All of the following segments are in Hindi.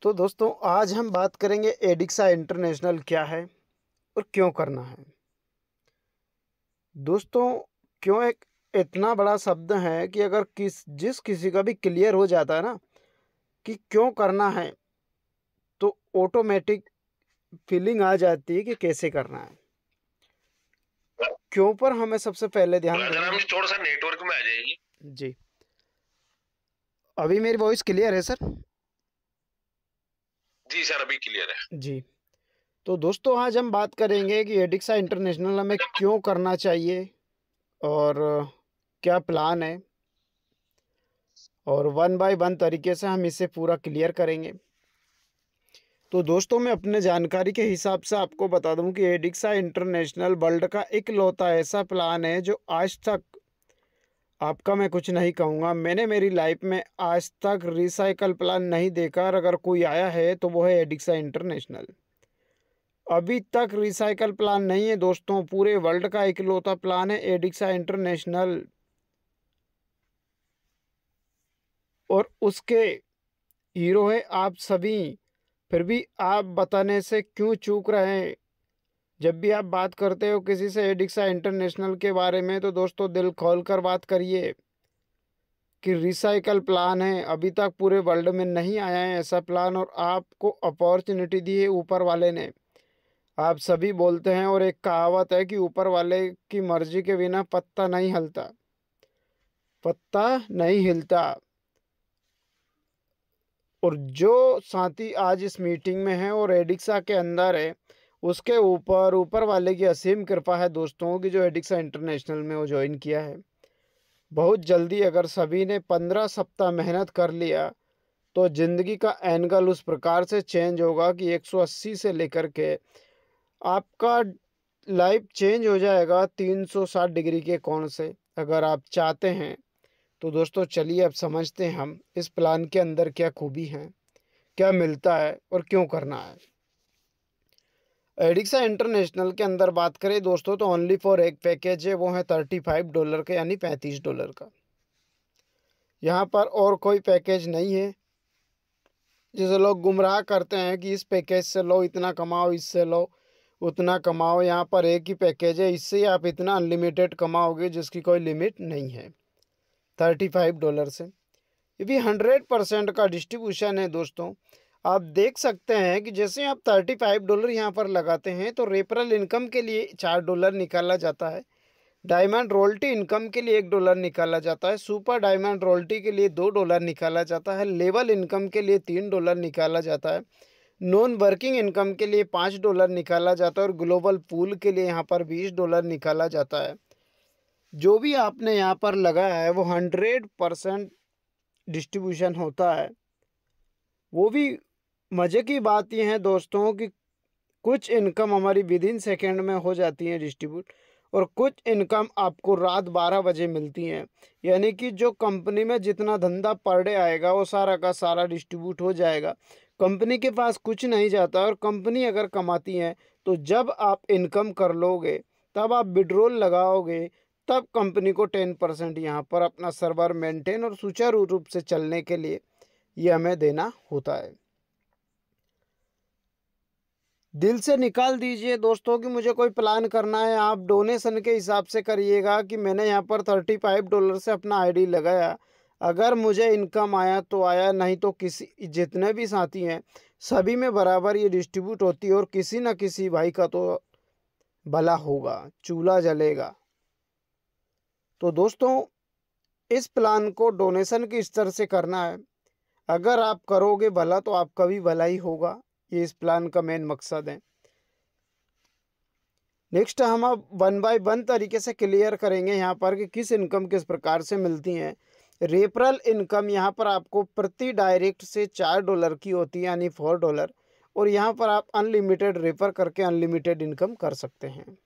तो दोस्तों आज हम बात करेंगे एडिक्सा इंटरनेशनल क्या है और क्यों करना है। दोस्तों क्यों एक इतना बड़ा शब्द है कि अगर किसी का भी क्लियर हो जाता है ना कि क्यों करना है तो ऑटोमेटिक फीलिंग आ जाती है कि कैसे करना है। क्यों पर हमें सबसे पहले ध्यान अगर देना हम है। थोड़ा सा नेटवर्क में आ जाएगी। जी, अभी मेरी वॉइस क्लियर है सर। जी सर, अभी क्लियर है। जी, तो दोस्तों आज हम बात करेंगे कि एडिक्सा इंटरनेशनल हमें क्यों करना चाहिए और क्या प्लान है, और वन बाय वन तरीके से हम इसे पूरा क्लियर करेंगे। तो दोस्तों मैं अपने जानकारी के हिसाब से आपको बता दूं कि एडिक्सा इंटरनेशनल वर्ल्ड का इकलौता ऐसा प्लान है जो आज तक, आपका मैं कुछ नहीं कहूँगा, मैंने मेरी लाइफ में आज तक रिसाइकल प्लान नहीं देखा, और अगर कोई आया है तो वो है एडिक्सा इंटरनेशनल। अभी तक रिसाइकल प्लान नहीं है दोस्तों, पूरे वर्ल्ड का इकलौता प्लान है एडिक्सा इंटरनेशनल। और उसके हीरो है आप सभी, फिर भी आप बताने से क्यों चूक रहे हैं। जब भी आप बात करते हो किसी से एडिक्सा इंटरनेशनल के बारे में तो दोस्तों दिल खोल कर बात करिए कि रिसाइकल प्लान है, अभी तक पूरे वर्ल्ड में नहीं आया है ऐसा प्लान, और आपको अपॉर्चुनिटी दी है ऊपर वाले ने। आप सभी बोलते हैं और एक कहावत है कि ऊपर वाले की मर्जी के बिना पत्ता नहीं हिलता, पत्ता नहीं हिलता। और जो साथी आज इस मीटिंग में है और एडिक्सा के अंदर है, उसके ऊपर ऊपर वाले की असीम कृपा है दोस्तों की, जो एडिक्सा इंटरनेशनल में वो ज्वाइन किया है। बहुत जल्दी अगर सभी ने 15 सप्ताह मेहनत कर लिया तो ज़िंदगी का एंगल उस प्रकार से चेंज होगा कि 180 से लेकर के आपका लाइफ चेंज हो जाएगा 360 डिग्री के कोण से, अगर आप चाहते हैं तो। दोस्तों चलिए अब समझते हैं हम इस प्लान के अंदर क्या खूबी है, क्या मिलता है और क्यों करना है। एडिक्सा इंटरनेशनल के अंदर बात करें दोस्तों तो ओनली फॉर एक पैकेज है, वो है $35 का, यानी $35 का। यहाँ पर और कोई पैकेज नहीं है। जैसे लोग गुमराह करते हैं कि इस पैकेज से लो इतना कमाओ, इससे लो उतना कमाओ, यहाँ पर एक ही पैकेज है, इससे ही आप इतना अनलिमिटेड कमाओगे जिसकी कोई लिमिट नहीं है। $35 से ये भी 100% का डिस्ट्रीब्यूशन है दोस्तों। आप देख सकते हैं कि जैसे आप $35 यहाँ पर लगाते हैं तो रेफरल इनकम के लिए $4 निकाला जाता है, डायमंड रॉयल्टी इनकम के लिए $1 निकाला जाता है, सुपर डायमंड रॉयल्टी के लिए $2 निकाला जाता है, लेवल इनकम के लिए $3 निकाला जाता है, नॉन वर्किंग इनकम के लिए $5 निकाला जाता है, और ग्लोबल पूल के लिए यहाँ पर $20 निकाला जाता है। जो भी आपने यहाँ पर लगाया है वो 100% डिस्ट्रीब्यूशन होता है। वो भी मज़े की बात यह है दोस्तों कि कुछ इनकम हमारी विद इन सेकेंड में हो जाती है डिस्ट्रीब्यूट, और कुछ इनकम आपको रात 12 बजे मिलती हैं। यानी कि जो कंपनी में जितना धंधा पर डे आएगा वो सारा का सारा डिस्ट्रीब्यूट हो जाएगा, कंपनी के पास कुछ नहीं जाता। और कंपनी अगर कमाती है तो जब आप इनकम कर लोगे, तब आप विड्रॉल लगाओगे, तब कंपनी को 10% यहाँ पर अपना सर्वर मेंटेन और सुचारू रूप से चलने के लिए ये हमें देना होता है। दिल से निकाल दीजिए दोस्तों कि मुझे कोई प्लान करना है, आप डोनेशन के हिसाब से करिएगा कि मैंने यहाँ पर $35 से अपना आईडी लगाया, अगर मुझे इनकम आया तो आया, नहीं तो किसी जितने भी साथी हैं सभी में बराबर ये डिस्ट्रीब्यूट होती है, और किसी न किसी भाई का तो भला होगा, चूल्हा जलेगा। तो दोस्तों इस प्लान को डोनेशन के स्तर से करना है, अगर आप करोगे भला तो आपका भी भला ही होगा, ये इस प्लान का मेन मकसद है। नेक्स्ट हम अब वन बाय वन तरीके से क्लियर करेंगे यहाँ पर कि किस इनकम किस प्रकार से मिलती हैं। रेफरल इनकम यहाँ पर आपको प्रति डायरेक्ट से $4 की होती है, यानी $4, और यहाँ पर आप अनलिमिटेड रेफर करके अनलिमिटेड इनकम कर सकते हैं।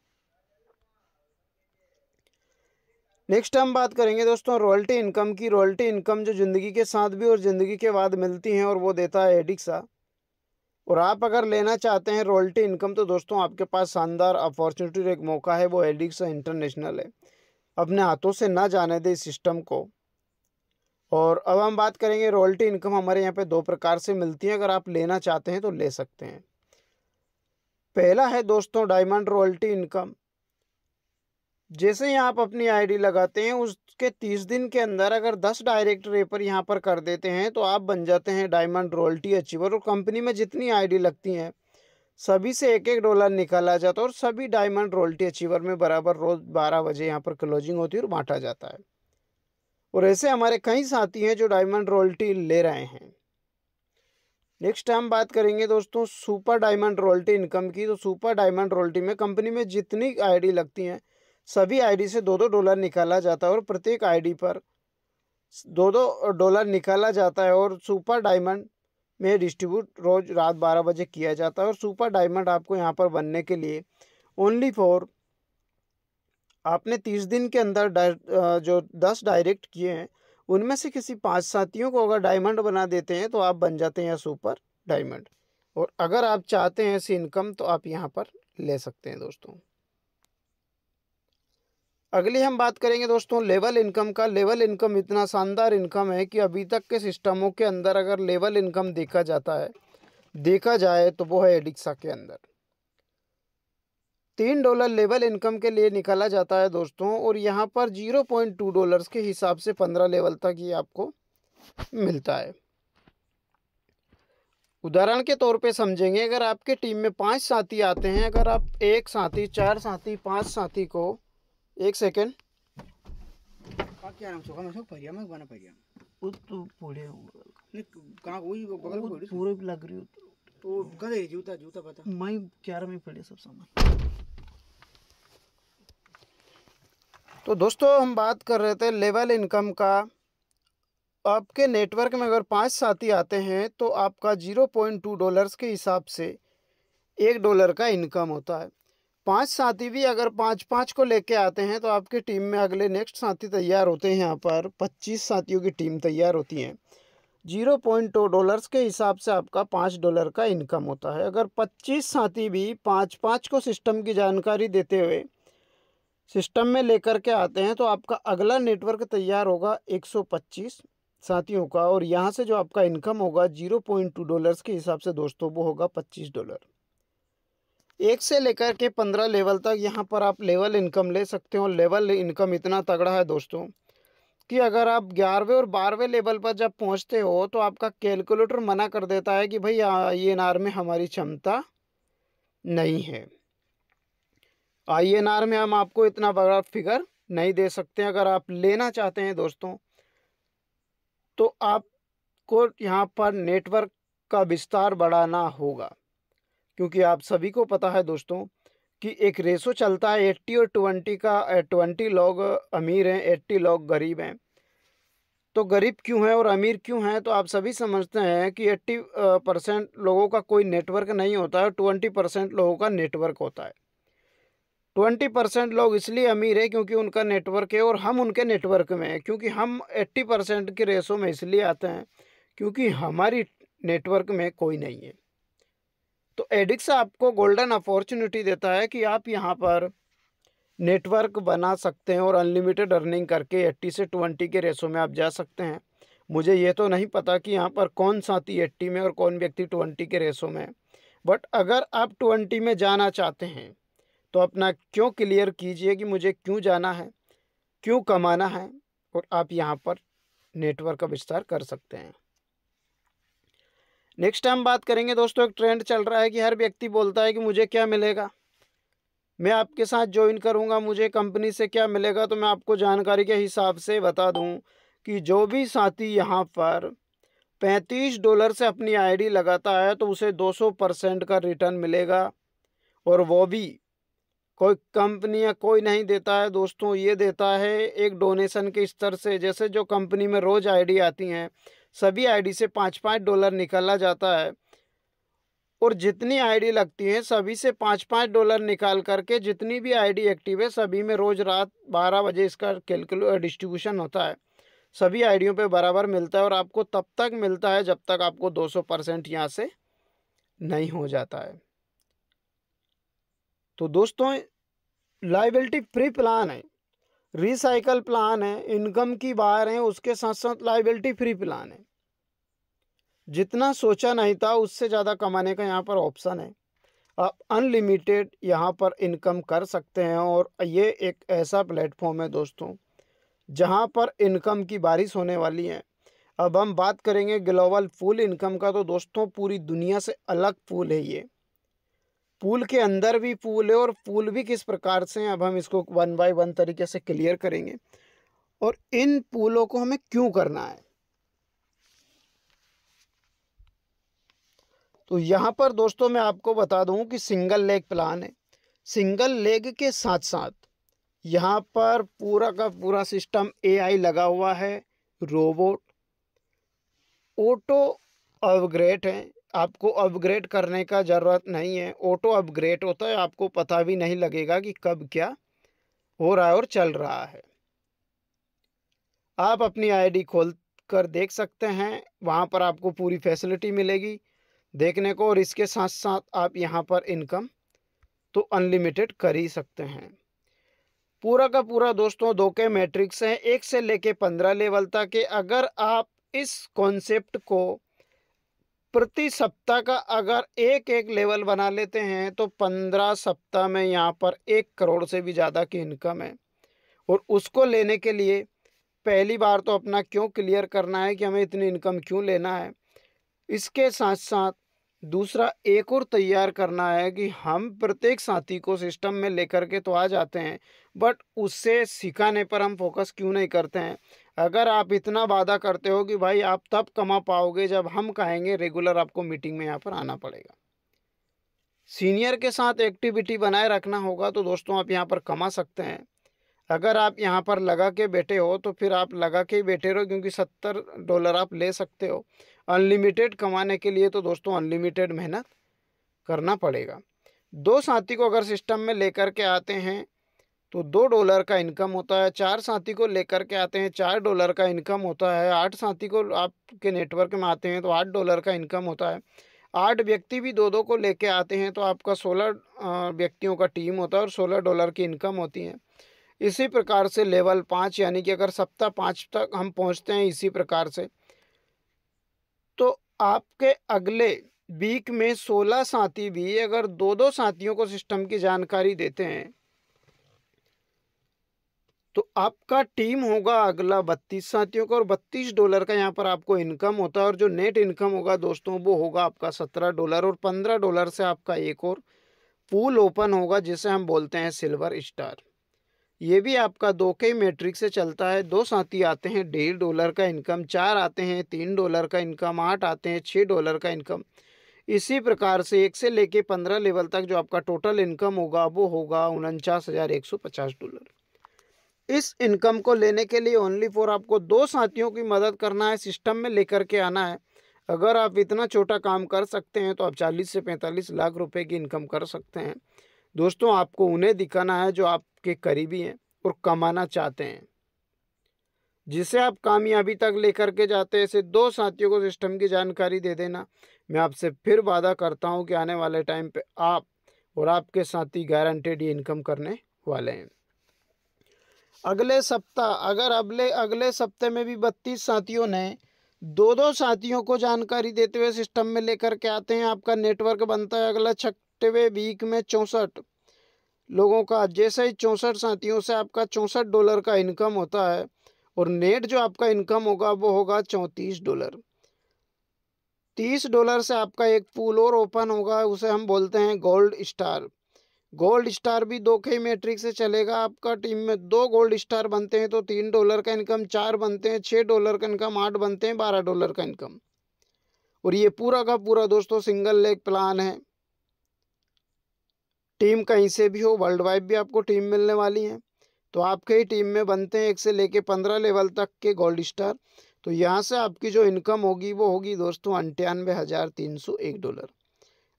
नेक्स्ट हम बात करेंगे दोस्तों रॉयल्टी इनकम की। रॉयल्टी इनकम जो ज़िंदगी के साथ भी और ज़िंदगी के बाद मिलती हैं, और वो देता है एडिक्सा। और आप अगर लेना चाहते हैं रॉयल्टी इनकम तो दोस्तों आपके पास शानदार अपॉर्चुनिटी, एक मौका है, वो एडिक्सा इंटरनेशनल है। अपने हाथों से ना जाने दे इस सिस्टम को, और अब हम बात करेंगे रॉयल्टी इनकम हमारे यहाँ पे 2 प्रकार से मिलती है, अगर आप लेना चाहते हैं तो ले सकते हैं। पहला है दोस्तों डायमंड रॉयल्टी इनकम। जैसे ही आप अपनी आईडी लगाते हैं उसके 30 दिन के अंदर अगर 10 डायरेक्ट रेफर यहाँ पर कर देते हैं तो आप बन जाते हैं डायमंड रॉयल्टी अचीवर। और कंपनी में जितनी आईडी लगती हैं सभी से $1-1 निकाला जाता है और सभी डायमंड रॉयल्टी अचीवर में बराबर रोज 12 बजे यहाँ पर क्लोजिंग होती है और बांटा जाता है। और ऐसे हमारे कई साथी हैं जो डायमंड रॉयल्टी ले रहे हैं। नेक्स्ट हम बात करेंगे दोस्तों सुपर डायमंड रॉयल्टी इनकम की। तो सुपर डायमंड रॉयल्टी में कंपनी में जितनी आईडी लगती हैं सभी आईडी से $2-2 निकाला जाता है और प्रत्येक आईडी पर $2-2 निकाला जाता है और सुपर डायमंड में डिस्ट्रीब्यूट रोज रात 12 बजे किया जाता है। और सुपर डायमंड आपको यहाँ पर बनने के लिए ओनली फॉर आपने 30 दिन के अंदर जो 10 डायरेक्ट किए हैं उनमें से किसी 5 साथियों को अगर डायमंड बना देते हैं तो आप बन जाते हैं सुपर डायमंड। और अगर आप चाहते हैं ऐसी इनकम तो आप यहाँ पर ले सकते हैं दोस्तों। अगली हम बात करेंगे दोस्तों लेवल इनकम का। लेवल इनकम इतना शानदार इनकम है कि अभी तक के सिस्टमों के अंदर अगर लेवल इनकम देखा जाए तो वो है एडिक्सा के अंदर। $3 लेवल इनकम के लिए निकाला जाता है दोस्तों और यहाँ पर $0.2 के हिसाब से 15 लेवल तक ये आपको मिलता है। उदाहरण के तौर पे समझेंगे, अगर आपके टीम में 5 साथी आते हैं, अगर आप 1 साथी 4 साथी 5 साथी को 1 सेकेंड क्या नाम सोखा मैं सोख परिया में बना परिया वो तो पूरे नहीं कहाँ वही बगल में पूरे लग रही हो तो गधे जूता जूता पता मैं 11 में पड़े सब सामान। तो दोस्तों हम बात कर रहे थे लेवल इनकम का। आपके नेटवर्क में अगर 5 साथी आते हैं तो आपका $0.2 के हिसाब से $1 का इनकम होता है। 5 साथी भी अगर 5-5 को लेके आते हैं तो आपकी टीम में अगले नेक्स्ट साथी तैयार होते हैं। यहाँ पर 25 साथियों की टीम तैयार होती है। $0.2 के हिसाब से आपका $5 का इनकम होता है। अगर 25 साथी भी 5-5 को सिस्टम की जानकारी देते हुए सिस्टम में लेकर के आते हैं तो आपका अगला नेटवर्क तैयार होगा 125 साथियों का। और यहाँ से जो आपका इनकम होगा $0.2 के हिसाब से दोस्तों वो होगा $25। 1 से लेकर के 15 लेवल तक यहाँ पर आप लेवल इनकम ले सकते हो। लेवल इनकम इतना तगड़ा है दोस्तों कि अगर आप 11वें और 12वें लेवल पर जब पहुँचते हो तो आपका कैलकुलेटर मना कर देता है कि भाई INR में हमारी क्षमता नहीं है, INR में हम आपको इतना बड़ा फिगर नहीं दे सकते। अगर आप लेना चाहते हैं दोस्तों तो आपको यहाँ पर नेटवर्क का विस्तार बढ़ाना होगा, क्योंकि आप सभी को पता है दोस्तों कि एक रेशो चलता है 80 और 20 का। 20 लोग अमीर हैं, 80 लोग गरीब हैं। तो गरीब क्यों हैं और अमीर क्यों हैं तो आप सभी समझते हैं कि 80% लोगों का कोई नेटवर्क नहीं होता है, 20% लोगों का नेटवर्क होता है। 20% लोग इसलिए अमीर है क्योंकि उनका नेटवर्क है और हम उनके नेटवर्क में हैं, क्योंकि हम 80% के रेशो में इसलिए आते हैं क्योंकि हमारी नेटवर्क में कोई नहीं है। तो एडिक्सा आपको गोल्डन अपॉर्चुनिटी देता है कि आप यहाँ पर नेटवर्क बना सकते हैं और अनलिमिटेड अर्निंग करके 80 से 20 के रेशो में आप जा सकते हैं। मुझे ये तो नहीं पता कि यहाँ पर कौन साथी 80 में और कौन व्यक्ति 20 के रेशो में, बट अगर आप 20 में जाना चाहते हैं तो अपना क्यों क्लियर कीजिए कि मुझे क्यों जाना है, क्यों कमाना है, और आप यहाँ पर नेटवर्क का विस्तार कर सकते हैं। नेक्स्ट हम बात करेंगे दोस्तों, एक ट्रेंड चल रहा है कि हर व्यक्ति बोलता है कि मुझे क्या मिलेगा, मैं आपके साथ ज्वाइन करूंगा, मुझे कंपनी से क्या मिलेगा। तो मैं आपको जानकारी के हिसाब से बता दूं कि जो भी साथी यहाँ पर $35 से अपनी आईडी लगाता है तो उसे 200% का रिटर्न मिलेगा। और वो भी कोई कंपनी या कोई नहीं देता है दोस्तों, ये देता है एक डोनेशन के स्तर से। जैसे जो कंपनी में रोज़ आईडी आती हैं सभी आईडी से $5-5 निकाला जाता है और जितनी आईडी लगती है सभी से $5-5 निकाल करके जितनी भी आईडी एक्टिव है सभी में रोज़ रात 12 बजे इसका डिस्ट्रीब्यूशन होता है। सभी आईडियों पे बराबर मिलता है और आपको तब तक मिलता है जब तक आपको 200% यहाँ से नहीं हो जाता है। तो दोस्तों लायबिलिटी फ्री प्लान है, रिसाइकल प्लान है, इनकम की बाहर है, उसके साथ साथ लाइबिलिटी फ्री प्लान है। जितना सोचा नहीं था उससे ज़्यादा कमाने का यहाँ पर ऑप्शन है। आप अनलिमिटेड यहाँ पर इनकम कर सकते हैं और ये एक ऐसा प्लेटफॉर्म है दोस्तों जहाँ पर इनकम की बारिश होने वाली है। अब हम बात करेंगे ग्लोबल पूल इनकम का, तो दोस्तों पूरी दुनिया से अलग पूल है ये। पूल के अंदर भी पूल है और पूल भी किस प्रकार से हैं, अब हम इसको 1 बाय 1 तरीके से क्लियर करेंगे और इन पूलों को हमें क्यों करना है। तो यहाँ पर दोस्तों मैं आपको बता दूं कि सिंगल लेग प्लान है। सिंगल लेग के साथ साथ यहाँ पर पूरा का पूरा सिस्टम AI लगा हुआ है, रोबोट, ऑटो अपग्रेड है। आपको अपग्रेड करने का ज़रूरत नहीं है, ऑटो अपग्रेड होता है, आपको पता भी नहीं लगेगा कि कब क्या हो रहा है और चल रहा है। आप अपनी ID खोल कर देख सकते हैं, वहाँ पर आपको पूरी फैसिलिटी मिलेगी देखने को, और इसके साथ साथ आप यहाँ पर इनकम तो अनलिमिटेड कर ही सकते हैं। पूरा का पूरा दोस्तों 2 के मैट्रिक्स हैं, 1 से लेके 15 लेवल तक के। अगर आप इस कॉन्सेप्ट को प्रति सप्ताह का अगर एक एक लेवल बना लेते हैं तो 15 सप्ताह में यहाँ पर 1 करोड़ से भी ज़्यादा की इनकम है। और उसको लेने के लिए पहली बार तो अपना क्यों क्लियर करना है कि हमें इतनी इनकम क्यों लेना है। इसके साथ साथ दूसरा एक और तैयार करना है कि हम प्रत्येक साथी को सिस्टम में लेकर के तो आ जाते हैं, बट उससे सिखाने पर हम फोकस क्यों नहीं करते हैं। अगर आप इतना वादा करते हो कि भाई आप तब कमा पाओगे जब हम कहेंगे, रेगुलर आपको मीटिंग में यहाँ पर आना पड़ेगा, सीनियर के साथ एक्टिविटी बनाए रखना होगा, तो दोस्तों आप यहाँ पर कमा सकते हैं। अगर आप यहाँ पर लगा के बैठे हो तो फिर आप लगा के ही बैठे रहो, क्योंकि $70 आप ले सकते हो। अनलिमिटेड कमाने के लिए तो दोस्तों अनलिमिटेड मेहनत करना पड़ेगा। 2 साथी को अगर सिस्टम में लेकर के आते हैं तो $2 का इनकम होता है। 4 साथी को लेकर के आते हैं $4 का इनकम होता है। 8 साथी को आपके नेटवर्क में आते हैं तो $8 का इनकम होता है। 8 व्यक्ति भी 2-2 को लेके आते हैं तो आपका 16 व्यक्तियों का टीम होता है और $16 की इनकम होती है। इसी प्रकार से लेवल 5 यानी कि अगर सप्ताह 5 तक हम पहुंचते हैं इसी प्रकार से, तो आपके अगले वीक में 16 साथी भी अगर 2-2 साथियों को सिस्टम की जानकारी देते हैं तो आपका टीम होगा अगला 32 साथियों का और $32 का यहाँ पर आपको इनकम होता है। और जो नेट इनकम होगा दोस्तों वो होगा आपका $17 और $15 से आपका एक और पूल ओपन होगा जिसे हम बोलते हैं सिल्वर स्टार। ये भी आपका 2 के मैट्रिक से चलता है। 2 साथी आते हैं $1.5 का इनकम, 4 आते हैं $3 का इनकम, 8 आते हैं $6 का इनकम। इसी प्रकार से 1 से लेके 15 लेवल तक जो आपका टोटल इनकम होगा वो होगा $49,150। इस इनकम को लेने के लिए ओनली फॉर आपको 2 साथियों की मदद करना है, सिस्टम में लेकर के आना है। अगर आप इतना छोटा काम कर सकते हैं तो आप 40 से 45 लाख रुपए की इनकम कर सकते हैं। दोस्तों आपको उन्हें दिखाना है जो आपके करीबी हैं और कमाना चाहते हैं, जिसे आप कामयाबी तक लेकर के जाते हैं। ऐसे 2 साथियों को सिस्टम की जानकारी दे देना। मैं आपसे फिर वादा करता हूं कि आने वाले टाइम पे आप और आपके साथी गारंटेड ये इनकम करने वाले हैं। अगले सप्ताह अगर अगले सप्ते में भी 32 साथियों ने 2-2 साथियों को जानकारी देते हुए सिस्टम में लेकर के आते हैं, आपका नेटवर्क बनता है अगला 6वें वीक में 64 लोगों का। जैसे ही 64 साथियों से आपका $64 का इनकम होता है और नेट जो आपका इनकम होगा वो होगा $34। $30 से आपका एक पूल और ओपन होगा, उसे हम बोलते हैं गोल्ड स्टार। गोल्ड स्टार भी 2 के मैट्रिक से चलेगा। आपका टीम में 2 गोल्ड स्टार बनते हैं तो $3 का इनकम, 4 बनते हैं $6 का इनकम, 8 बनते हैं $12 का इनकम। और ये पूरा का पूरा दोस्तों सिंगल लेग प्लान है। टीम कहीं से भी हो, वर्ल्ड वाइड भी आपको टीम मिलने वाली है। तो आपके ही टीम में बनते हैं 1 से लेके 15 लेवल तक के गोल्ड स्टार। तो यहाँ से आपकी जो इनकम होगी वो होगी दोस्तों $98,301।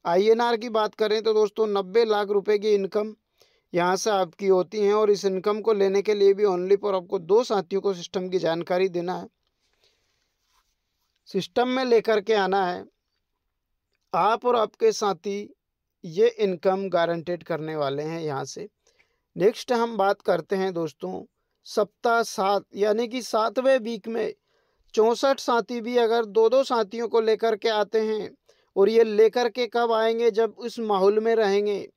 INR की बात करें तो दोस्तों 90 लाख रुपए की इनकम यहाँ से आपकी होती है। और इस इनकम को लेने के लिए भी ओनली फॉर आपको 2 साथियों को सिस्टम की जानकारी देना है, सिस्टम में लेकर के आना है। आप और आपके साथी ये इनकम गारंटेड करने वाले हैं यहाँ से। नेक्स्ट हम बात करते हैं दोस्तों सप्ताह 7 यानी कि 7वें वीक में 64 साथी भी अगर दो दो साथियों को लेकर के आते हैं, और ये लेकर के कब आएंगे, जब इस माहौल में रहेंगे।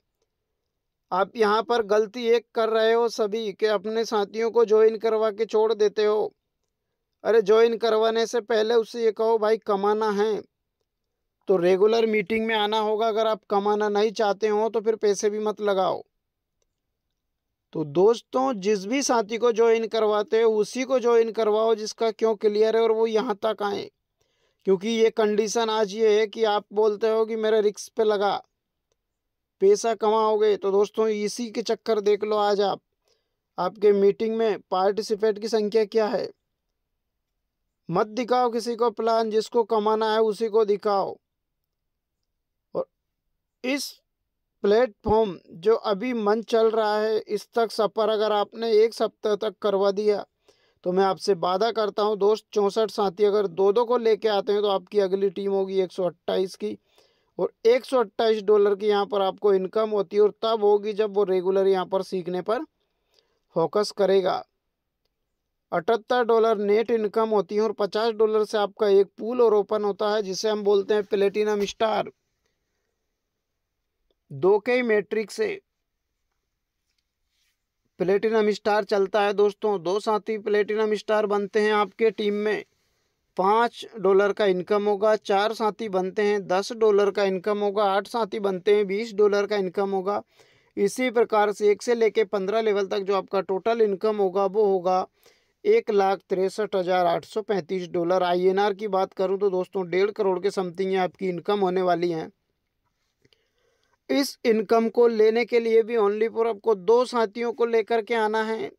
आप यहाँ पर गलती एक कर रहे हो सभी कि अपने साथियों को ज्वाइन करवा के छोड़ देते हो। अरे ज्वाइन करवाने से पहले उससे ये कहो भाई कमाना है तो रेगुलर मीटिंग में आना होगा, अगर आप कमाना नहीं चाहते हो तो फिर पैसे भी मत लगाओ। तो दोस्तों जिस भी साथी को ज्वाइन करवाते हो उसी को ज्वाइन करवाओ जिसका क्यों क्लियर है और वो यहाँ तक आए। क्योंकि ये कंडीशन आज ये है कि आप बोलते हो कि मेरे रिस्क पे लगा पैसा कमाओगे, तो दोस्तों इसी के चक्कर देख लो। आज आपके मीटिंग में पार्टिसिपेट की संख्या क्या है। मत दिखाओ किसी को प्लान, जिसको कमाना है उसी को दिखाओ। और इस प्लेटफॉर्म जो अभी मंच चल रहा है, इस तक सफ़र अगर आपने 1 सप्ताह तक करवा दिया तो मैं आपसे वादा करता हूं दोस्त, 64 साथी अगर दो दो को लेके आते हैं तो आपकी अगली टीम होगी 128 की, और $128 की यहाँ पर आपको इनकम होती है। और तब होगी जब वो रेगुलर यहाँ पर सीखने पर फोकस करेगा। $78 नेट इनकम होती है और $50 से आपका एक पूल और ओपन होता है जिसे हम बोलते हैं प्लेटिनम स्टार। 2K मैट्रिक से प्लेटिनम स्टार चलता है दोस्तों। 2 साथी प्लेटिनम स्टार बनते हैं आपके टीम में, $5 का इनकम होगा। 4 साथी बनते हैं, $10 का इनकम होगा। 8 साथी बनते हैं, $20 का इनकम होगा। इसी प्रकार से 1 से लेके 15 लेवल तक जो आपका टोटल इनकम होगा वो होगा $1,63,835। INR की बात करूं तो दोस्तों 1.5 करोड़ के समथिंग आपकी इनकम होने वाली है। इस इनकम को लेने के लिए भी ओनली फॉर आपको 2 साथियों को लेकर के आना है।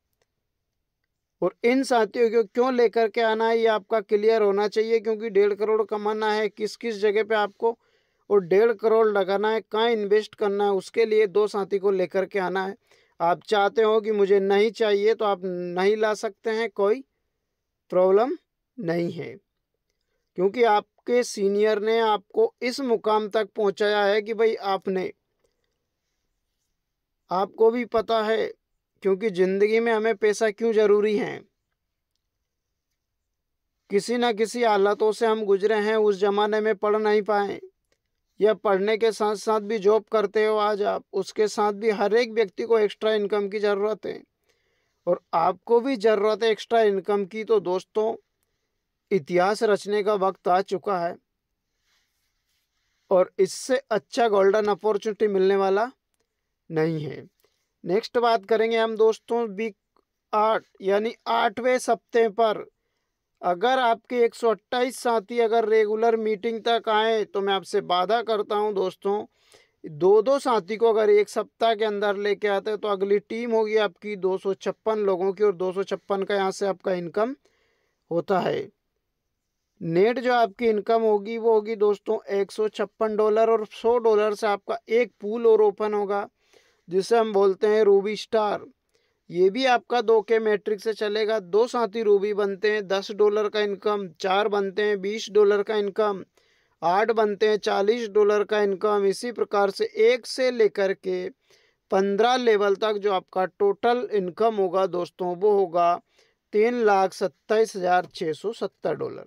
और इन साथियों को क्यों लेकर के आना है ये आपका क्लियर होना चाहिए, क्योंकि 1.5 करोड़ कमाना है, किस किस जगह पे आपको और 1.5 करोड़ लगाना है, कहाँ इन्वेस्ट करना है, उसके लिए 2 साथी को लेकर के आना है। आप चाहते हो कि मुझे नहीं चाहिए तो आप नहीं ला सकते हैं, कोई प्रॉब्लम नहीं है। क्योंकि आपके सीनियर ने आपको इस मुकाम तक पहुंचाया है कि भाई आपको भी पता है, क्योंकि ज़िंदगी में हमें पैसा क्यों ज़रूरी है। किसी न किसी हालातों से हम गुजरे हैं, उस ज़माने में पढ़ नहीं पाए, या पढ़ने के साथ साथ भी जॉब करते हो आज आप, उसके साथ भी हर एक व्यक्ति को एक्स्ट्रा इनकम की ज़रूरत है और आपको भी ज़रूरत है एक्स्ट्रा इनकम की। तो दोस्तों इतिहास रचने का वक्त आ चुका है और इससे अच्छा गोल्डन अपॉर्चुनिटी मिलने वाला नहीं है। नेक्स्ट बात करेंगे हम दोस्तों वीक 8 यानी 8वें सप्ताह पर। अगर आपके 128 साथी अगर रेगुलर मीटिंग तक आए तो मैं आपसे वादा करता हूं दोस्तों, 2 साथी को अगर 1 सप्ताह के अंदर लेके आते हैं तो अगली टीम होगी आपकी 256 लोगों की, और 256 का यहाँ से आपका इनकम होता है। नेट जो आपकी इनकम होगी वो होगी दोस्तों $156, और $100 से आपका एक पूल और ओपन होगा जिसे हम बोलते हैं रूबी स्टार। ये भी आपका 2K मैट्रिक से चलेगा। 2 साथी रूबी बनते हैं, $10 का इनकम। 4 बनते हैं, $20 का इनकम। 8 बनते हैं, $40 का इनकम। इसी प्रकार से 1 से लेकर के 15 लेवल तक जो आपका टोटल इनकम होगा दोस्तों वो होगा $3,27,670।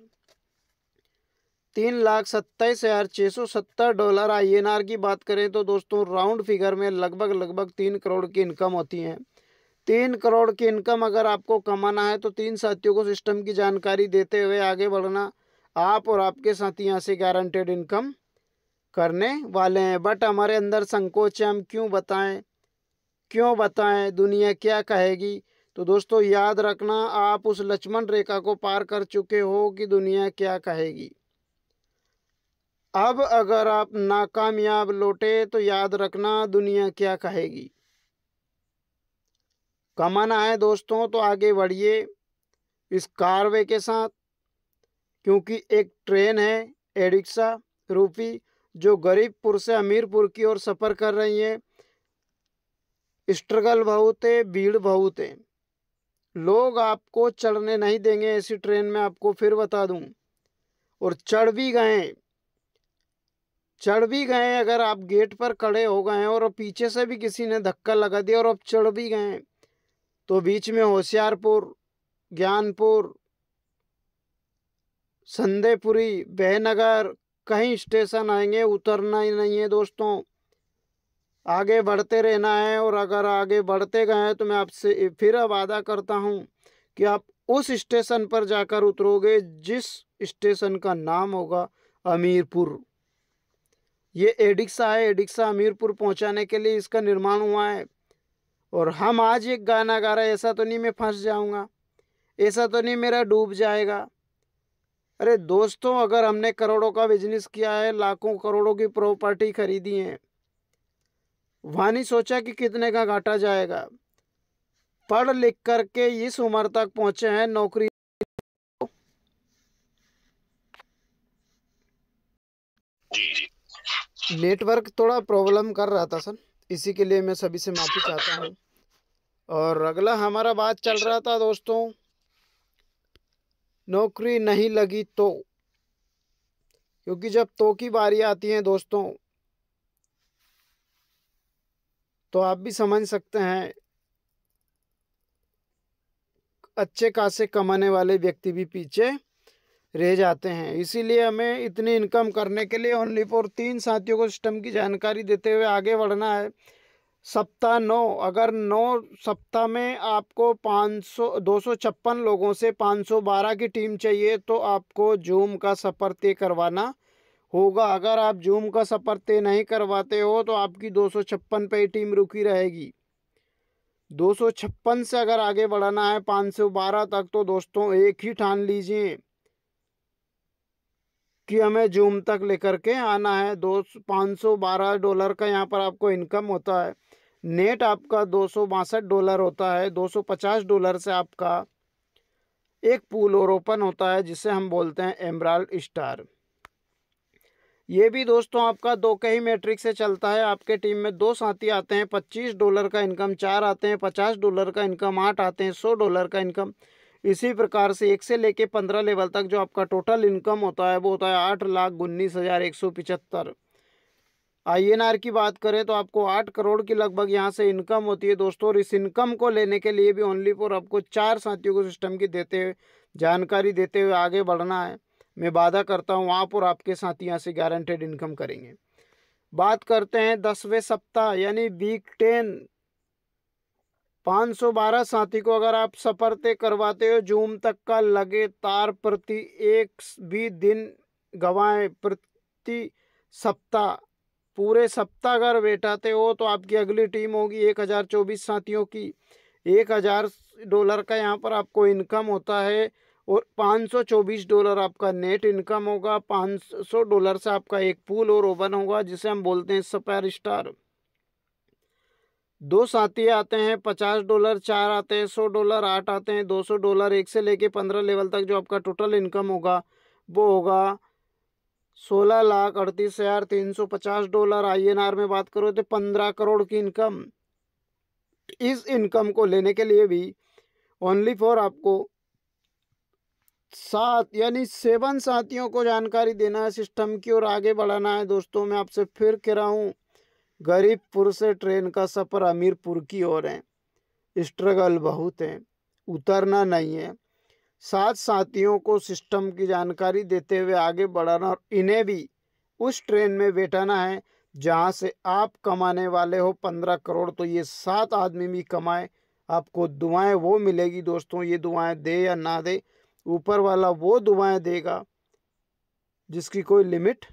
$3,27,670 INR की बात करें तो दोस्तों राउंड फिगर में लगभग 3 करोड़ की इनकम होती है। 3 करोड़ की इनकम अगर आपको कमाना है तो 3 साथियों को सिस्टम की जानकारी देते हुए आगे बढ़ना। आप और आपके साथी यहाँ से गारंटेड इनकम करने वाले हैं। बट हमारे अंदर संकोच है, हम क्यों बताएं, दुनिया क्या कहेगी। तो दोस्तों याद रखना, आप उस लक्ष्मण रेखा को पार कर चुके हो कि दुनिया क्या कहेगी। अब अगर आप नाकामयाब लौटे तो याद रखना दुनिया क्या कहेगी। कमाना है दोस्तों तो आगे बढ़िए इस कारवे के साथ, क्योंकि एक ट्रेन है एडिक्सा रूपी जो गरीबपुर से अमीरपुर की ओर सफ़र कर रही है। स्ट्रगल बहुत है, भीड़ बहुत है, लोग आपको चढ़ने नहीं देंगे ऐसी ट्रेन में, आपको फिर बता दूं। और चढ़ भी गए अगर आप गेट पर खड़े हो गए और पीछे से भी किसी ने धक्का लगा दिया और आप चढ़ भी गए तो बीच में होशियारपुर, ज्ञानपुर, संदेपुरी, बहनगर कहीं स्टेशन आएंगे, उतरना ही नहीं है दोस्तों, आगे बढ़ते रहना है। और अगर आगे बढ़ते गए हैं तो मैं आपसे फिर वादा करता हूँ कि आप उस स्टेशन पर जाकर उतरोगे जिस स्टेशन का नाम होगा अमीरपुर। ये एडिक्सा है, एडिक्सा अमीरपुर पहुंचाने के लिए इसका निर्माण हुआ है। और हम आज एक गाना गा रहे हैं, ऐसा तो नहीं मैं फंस जाऊंगा, ऐसा तो नहीं मेरा डूब जाएगा। अरे दोस्तों, अगर हमने करोड़ों का बिजनेस किया है, लाखों करोड़ों की प्रॉपर्टी खरीदी है, वहाँ नहीं सोचा कि कितने का घाटा जाएगा। पढ़ लिख करके इस उम्र तक पहुंचे हैं, नौकरी। नेटवर्क थोड़ा प्रॉब्लम कर रहा था सर, इसी के लिए मैं सभी से माफी चाहता हूँ। और अगला हमारा बात चल रहा था दोस्तों, नौकरी नहीं लगी तो, क्योंकि जब तो की बारी आती है दोस्तों तो आप भी समझ सकते हैं, अच्छे खासे कमाने वाले व्यक्ति भी पीछे रह जाते हैं। इसीलिए हमें इतनी इनकम करने के लिए ओनली फॉर 3 साथियों को सिस्टम की जानकारी देते हुए आगे बढ़ना है। सप्ताह 9, अगर 9 सप्ताह में आपको 256 लोगों से 512 की टीम चाहिए तो आपको जूम का सफ़र तय करवाना होगा। अगर आप जूम का सफ़र तय नहीं करवाते हो तो आपकी 256 पे ही टीम रुकी रहेगी। 256 से अगर आगे बढ़ाना है 512 तक, तो दोस्तों एक ही ठान लीजिए कि हमें जूम तक लेकर के आना है। $512 का यहाँ पर आपको इनकम होता है। नेट आपका $262 होता है। $250 से आपका एक पूल और ओपन होता है जिसे हम बोलते हैं एमराल्ड स्टार। ये भी दोस्तों आपका 2 के ही मैट्रिक से चलता है। आपके टीम में 2 साथी आते हैं, $25 का इनकम, 4 आते हैं $50 का इनकम, 8 आते हैं $100 का इनकम। इसी प्रकार से 1 से लेके 15 लेवल तक जो आपका टोटल इनकम होता है वो होता है 8,19,175। INR की बात करें तो आपको 8 करोड़ की लगभग यहाँ से इनकम होती है दोस्तों। और इस इनकम को लेने के लिए भी ओनली फॉर आपको 4 साथियों को सिस्टम की जानकारी देते हुए आगे बढ़ना है। मैं वादा करता हूँ आप और आपके साथी यहाँ से गारंटेड इनकम करेंगे। बात करते हैं 10वें सप्ताह यानी वीक 10, 512 साथी को अगर आप सफर तय करवाते हो जूम तक का, लगातार प्रति एक भी दिन गवाएं, प्रति सप्ताह पूरे सप्ताह अगर बैठाते हो तो आपकी अगली टीम होगी 1024 साथियों की। $1000 का यहाँ पर आपको इनकम होता है और $524 आपका नेट इनकम होगा। $500 से आपका एक पूल और ओपन होगा जिसे हम बोलते हैं सुपर स्टार। 2 साथी आते हैं $50, 4 आते हैं $100, 8 आते हैं $200। 1 से लेके 15 लेवल तक जो आपका टोटल इनकम होगा वो होगा $16,38,350। INR में बात करो तो 15 करोड़ की इनकम। इस इनकम को लेने के लिए भी ओनली फॉर आपको 7 यानी 7 साथियों को जानकारी देना है सिस्टम की और आगे बढ़ाना है। दोस्तों मैं आपसे फिर कह रहा हूँ, गरीबपुर से ट्रेन का सफ़र अमीरपुर की ओर है। स्ट्रगल बहुत है, उतरना नहीं है। 7 साथियों को सिस्टम की जानकारी देते हुए आगे बढ़ाना और इन्हें भी उस ट्रेन में बैठाना है जहां से आप कमाने वाले हो 15 करोड़। तो ये 7 आदमी भी कमाए, आपको दुआएं वो मिलेगी दोस्तों। ये दुआएं दे या ना दे, ऊपर वाला वो दुआएं देगा जिसकी कोई लिमिट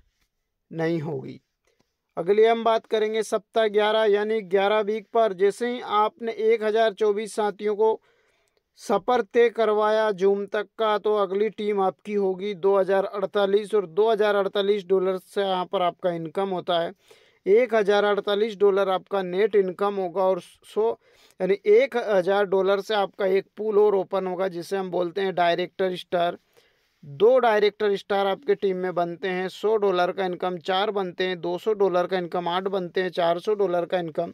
नहीं होगी। अगली हम बात करेंगे सप्ताह 11 यानी 11 वीक पर। जैसे ही आपने 1024 साथियों को सफ़र तय करवाया जूम तक का, तो अगली टीम आपकी होगी 2048 और $2048 से यहाँ पर आपका इनकम होता है। $1048 आपका नेट इनकम होगा और यानी $1000 से आपका एक पूल और ओपन होगा जिसे हम बोलते हैं डायरेक्टर स्टार। 2 डायरेक्टर स्टार आपके टीम में बनते हैं। $100 का इनकम 4 बनते हैं, $200 का इनकम 8 बनते हैं, $400 का इनकम।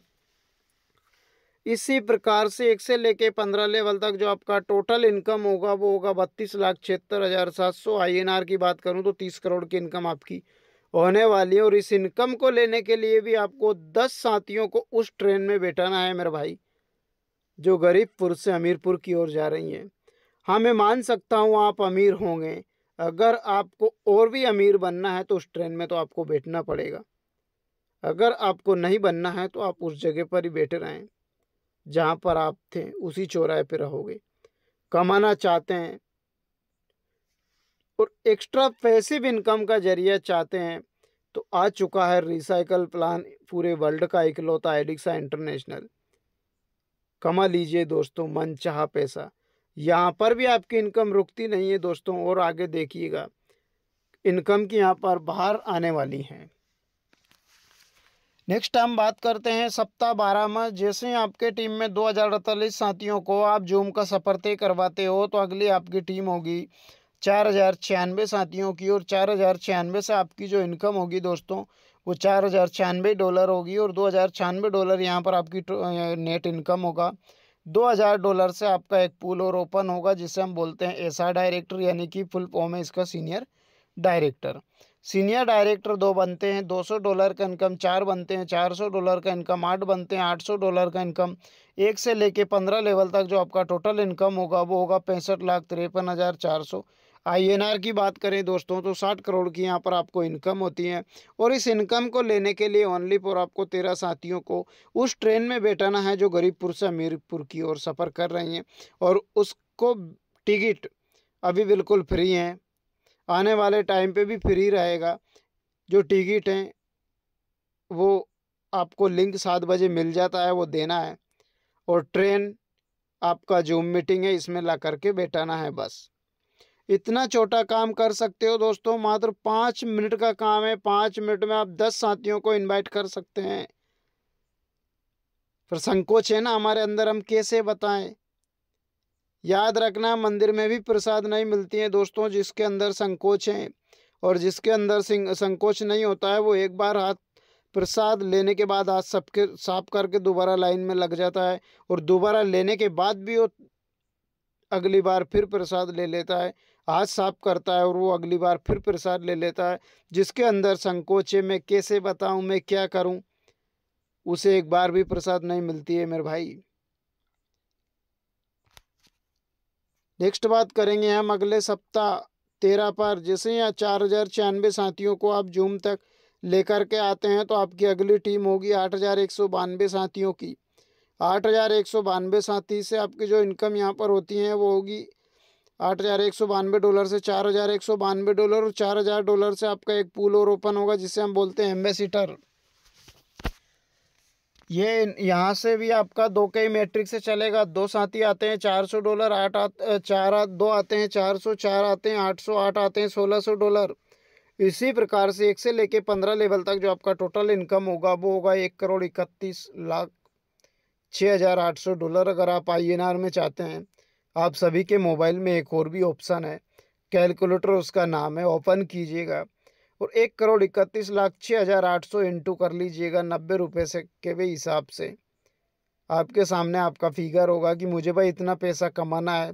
इसी प्रकार से 1 से लेके 15 लेवल तक जो आपका टोटल इनकम होगा वो होगा 32,76,700। INR की बात करूं तो 30 करोड़ की इनकम आपकी होने वाली है। और इस इनकम को लेने के लिए भी आपको 10 साथियों को उस ट्रेन में बैठाना है मेरे भाई। जो गरीबपुर से हमीरपुर की ओर जा रही हैं। हाँ, मैं मान सकता हूँ आप अमीर होंगे। अगर आपको और भी अमीर बनना है तो उस ट्रेन में तो आपको बैठना पड़ेगा। अगर आपको नहीं बनना है तो आप उस जगह पर ही बैठे रहें जहाँ पर आप थे, उसी चौराहे पे रहोगे। कमाना चाहते हैं और एक्स्ट्रा पैसिव इनकम का जरिया चाहते हैं तो आ चुका है रिसाइकल प्लान, पूरे वर्ल्ड का इकलौता एडिक्सा इंटरनेशनल। कमा लीजिए दोस्तों मनचाहा पैसा। यहाँ पर भी आपकी इनकम रुकती नहीं है दोस्तों, और आगे देखिएगा इनकम की यहाँ पर बाहर आने वाली हैं। नेक्स्ट हम बात करते हैं सप्ताह 12 में। जैसे ही आपके टीम में 2048 साथियों को आप जूम का सफ़र तय करवाते हो तो अगली आपकी टीम होगी 4096 साथियों की, और 4096 से आपकी जो इनकम होगी दोस्तों वो $4096 होगी, और $2096 यहाँ पर आपकी नेट इनकम होगा। $2000 से आपका एक पूल और ओपन होगा जिसे हम बोलते हैं एसआर डायरेक्टर, यानी कि फुल फॉर्म है इसका सीनियर डायरेक्टर। सीनियर डायरेक्टर 2 बनते हैं, $200 का इनकम 4 बनते हैं, $400 का इनकम 8 बनते हैं, $800 का इनकम 1 से लेके 15 लेवल तक जो आपका टोटल इनकम होगा वो होगा 65,53,400। INR की बात करें दोस्तों तो 60 करोड़ की यहाँ पर आपको इनकम होती है, और इस इनकम को लेने के लिए ओनली फॉर आपको 13 साथियों को उस ट्रेन में बैठाना है जो गरीबपुर से हमीरपुर की ओर सफ़र कर रही हैं, और उसको टिकट अभी बिल्कुल फ्री हैं, आने वाले टाइम पे भी फ्री रहेगा। जो टिकट हैं वो आपको लिंक 7 बजे मिल जाता है, वो देना है, और ट्रेन आपका जूम मीटिंग है इसमें ला करके बैठाना है। बस इतना छोटा काम कर सकते हो दोस्तों, मात्र 5 मिनट का काम है। 5 मिनट में आप 10 साथियों को इनवाइट कर सकते हैं। पर संकोच है ना हमारे अंदर, हम कैसे बताएं। याद रखना मंदिर में भी प्रसाद नहीं मिलती है दोस्तों। जिसके अंदर संकोच है और जिसके अंदर संकोच नहीं होता है वो एक बार हाथ प्रसाद लेने के बाद हाथ सबके साफ करके दोबारा लाइन में लग जाता है, और दोबारा लेने के बाद भी वो अगली बार फिर प्रसाद ले लेता है, हाथ साफ करता है और वो अगली बार फिर प्रसाद ले लेता है। जिसके अंदर संकोच है, मैं कैसे बताऊं, मैं क्या करूं, उसे एक बार भी प्रसाद नहीं मिलती है मेरे भाई। नेक्स्ट बात करेंगे हम अगले सप्ताह 13 पर। जैसे यहाँ 4096 साथियों को आप जूम तक लेकर के आते हैं तो आपकी अगली टीम होगी 8192 साथियों की। 8192 साथी से आपकी जो इनकम यहाँ पर होती है वो होगी $8192 से $4192, और $4000 से आपका एक पूल और ओपन होगा जिसे हम बोलते हैं एम्बेसिडर। ये यहाँ से भी आपका 2 के मैट्रिक से चलेगा। 2 साथी आते हैं $400, 2 आते हैं 400, 4 आते हैं 800, 8 आते हैं $1600। इसी प्रकार से 1 से लेके 15 लेवल तक जो आपका टोटल इनकम होगा वो होगा $1,31,06,800। अगर आप INR में चाहते हैं, आप सभी के मोबाइल में एक और भी ऑप्शन है, कैलकुलेटर उसका नाम है, ओपन कीजिएगा और 1,31,06,800 इंटू कर लीजिएगा 90 रुपये से के भी हिसाब से। आपके सामने आपका फिगर होगा कि मुझे भाई इतना पैसा कमाना है,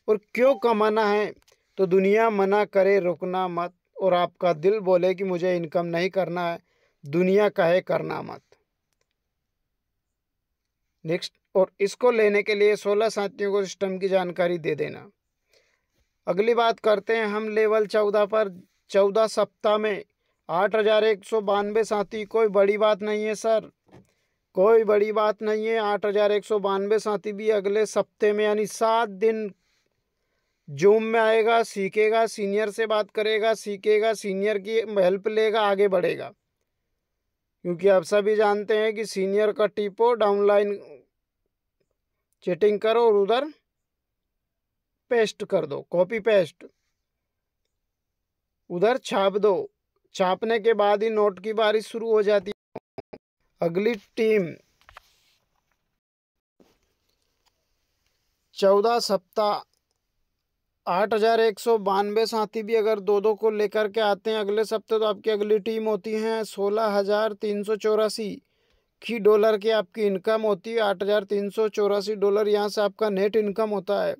और क्यों कमाना है। तो दुनिया मना करे रुकना मत, और आपका दिल बोले कि मुझे इनकम नहीं करना है, दुनिया कहे करना मत। नेक्स्ट, और इसको लेने के लिए 16 साथियों को सिस्टम की जानकारी दे देना। अगली बात करते हैं हम लेवल 14 पर। 14 सप्ताह में 8192 साथी। कोई बड़ी बात नहीं है सर, कोई बड़ी बात नहीं है। 8192 साथी भी अगले सप्ते में यानी 7 दिन जूम में आएगा, सीखेगा, सीनियर से बात करेगा, सीखेगा, सीनियर की हेल्प लेगा, आगे बढ़ेगा। क्योंकि आप सभी जानते हैं कि सीनियर का टिपो डाउनलाइन चैटिंग करो और उधर पेस्ट कर दो, कॉपी पेस्ट उधर छाप दो। छापने के बाद ही नोट की बारिश शुरू हो जाती है। अगली टीम 14 सप्ताह 8192 साथी भी अगर 2-2 को लेकर के आते हैं अगले सप्ताह, तो आपकी अगली टीम होती है 16,384 की डॉलर की आपकी इनकम होती है। $8,384 यहाँ से आपका नेट इनकम होता है।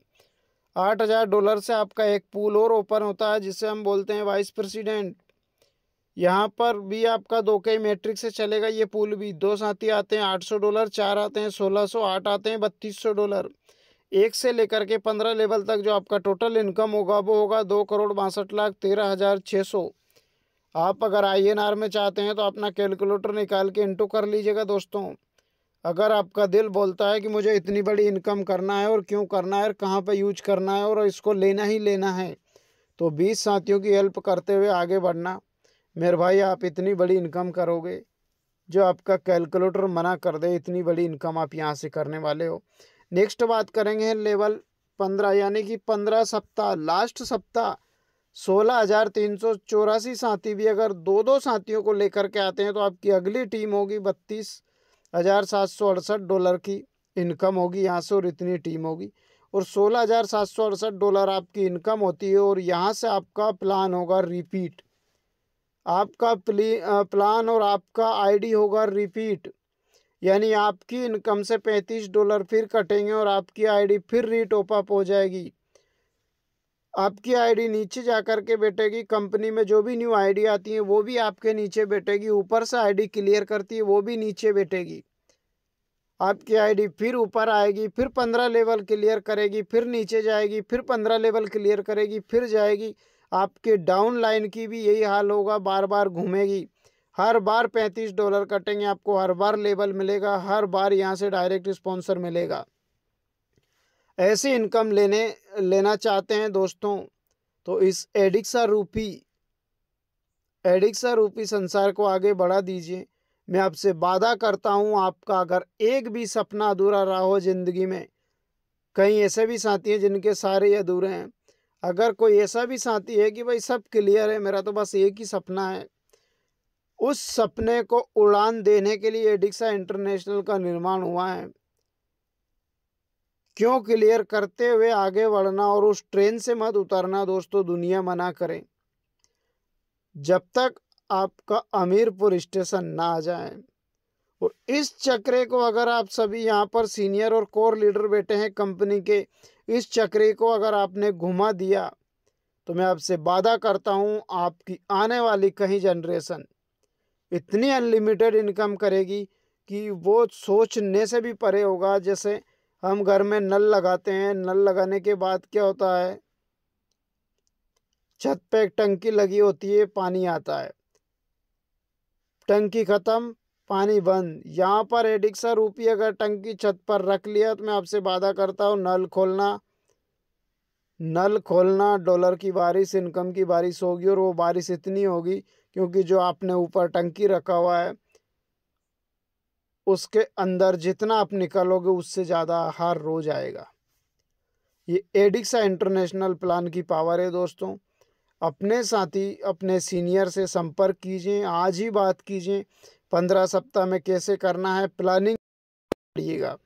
$8,000 से आपका एक पूल और ओपन होता है जिसे हम बोलते हैं वाइस प्रेसिडेंट। यहाँ पर भी आपका 2 के मैट्रिक से चलेगा ये पूल भी। 2 साथी आते हैं $800, 4 आते हैं $1600, 8 आते हैं $3200। 1 से लेकर के 15 लेवल तक जो आपका टोटल इनकम होगा वो होगा 2,62,13,600। आप अगर INR में चाहते हैं तो अपना कैलकुलेटर निकाल के इंटू कर लीजिएगा दोस्तों। अगर आपका दिल बोलता है कि मुझे इतनी बड़ी इनकम करना है और क्यों करना है और कहाँ पे यूज करना है और इसको लेना ही लेना है, तो 20 साथियों की हेल्प करते हुए आगे बढ़ना। मेरे भाई आप इतनी बड़ी इनकम करोगे जो आपका कैलकुलेटर मना कर दे, इतनी बड़ी इनकम आप यहाँ से करने वाले हो। नेक्स्ट बात करेंगे लेवल 15 यानी कि 15 सप्ताह, लास्ट सप्ताह 16,384 साथी भी अगर 2-2 साथियों को लेकर के आते हैं तो आपकी अगली टीम होगी $32,768 की इनकम होगी यहाँ से, और इतनी टीम होगी और $16,768 आपकी इनकम होती है। और यहाँ से आपका प्लान होगा रिपीट, आपका प्लान और आपका आईडी होगा रिपीट, यानी आपकी इनकम से $35 फिर कटेंगे और आपकी आईडी फिर रीटॉप अप हो जाएगी। आपकी आईडी नीचे जा कर के बैठेगी, कंपनी में जो भी न्यू आईडी आती है वो भी आपके नीचे बैठेगी, ऊपर से आईडी क्लियर करती है वो भी नीचे बैठेगी। आपकी आईडी फिर ऊपर आएगी, फिर 15 लेवल क्लियर करेगी, फिर नीचे जाएगी, फिर 15 लेवल क्लियर करेगी, फिर जाएगी। आपके डाउन लाइन की भी यही हाल होगा, बार बार घूमेगी। हर बार $35 कटेंगे आपको, हर बार लेवल मिलेगा, हर बार यहाँ से डायरेक्ट स्पॉन्सर मिलेगा। ऐसी इनकम लेना चाहते हैं दोस्तों तो इस एडिक्सा रूपी संसार को आगे बढ़ा दीजिए। मैं आपसे वादा करता हूँ आपका अगर एक भी सपना अधूरा रहा हो ज़िंदगी में, कहीं ऐसे भी साथी हैं जिनके सारे अधूरे हैं, अगर कोई ऐसा भी साथी है कि भाई सब क्लियर है, मेरा तो बस एक ही सपना है, उस सपने को उड़ान देने के लिए एडिक्सा इंटरनेशनल का निर्माण हुआ है। क्यों क्लियर करते हुए आगे बढ़ना और उस ट्रेन से मत उतरना दोस्तों, दुनिया मना करें, जब तक आपका अमीरपुर स्टेशन ना आ जाए। और इस चक्रे को अगर आप सभी यहाँ पर सीनियर और कोर लीडर बैठे हैं कंपनी के, इस चक्रे को अगर आपने घुमा दिया तो मैं आपसे वादा करता हूँ आपकी आने वाली कहीं जनरेशन इतनी अनलिमिटेड इनकम करेगी कि वो सोचने से भी परे होगा। जैसे हम घर में नल लगाते हैं, नल लगाने के बाद क्या होता है, छत पे एक टंकी लगी होती है, पानी आता है, टंकी खत्म, पानी बंद। यहाँ पर एडिक्सा रूपी अगर टंकी छत पर रख लिया तो मैं आपसे वादा करता हूँ नल खोलना डॉलर की बारिश, इनकम की बारिश होगी। और वो बारिश इतनी होगी क्योंकि जो आपने ऊपर टंकी रखा हुआ है उसके अंदर जितना आप निकालोगे उससे ज़्यादा हर रोज आएगा। ये एडिक्सा इंटरनेशनल प्लान की पावर है दोस्तों। अपने साथी अपने सीनियर से संपर्क कीजिए, आज ही बात कीजिए, 15 सप्ताह में कैसे करना है प्लानिंग करिएगा।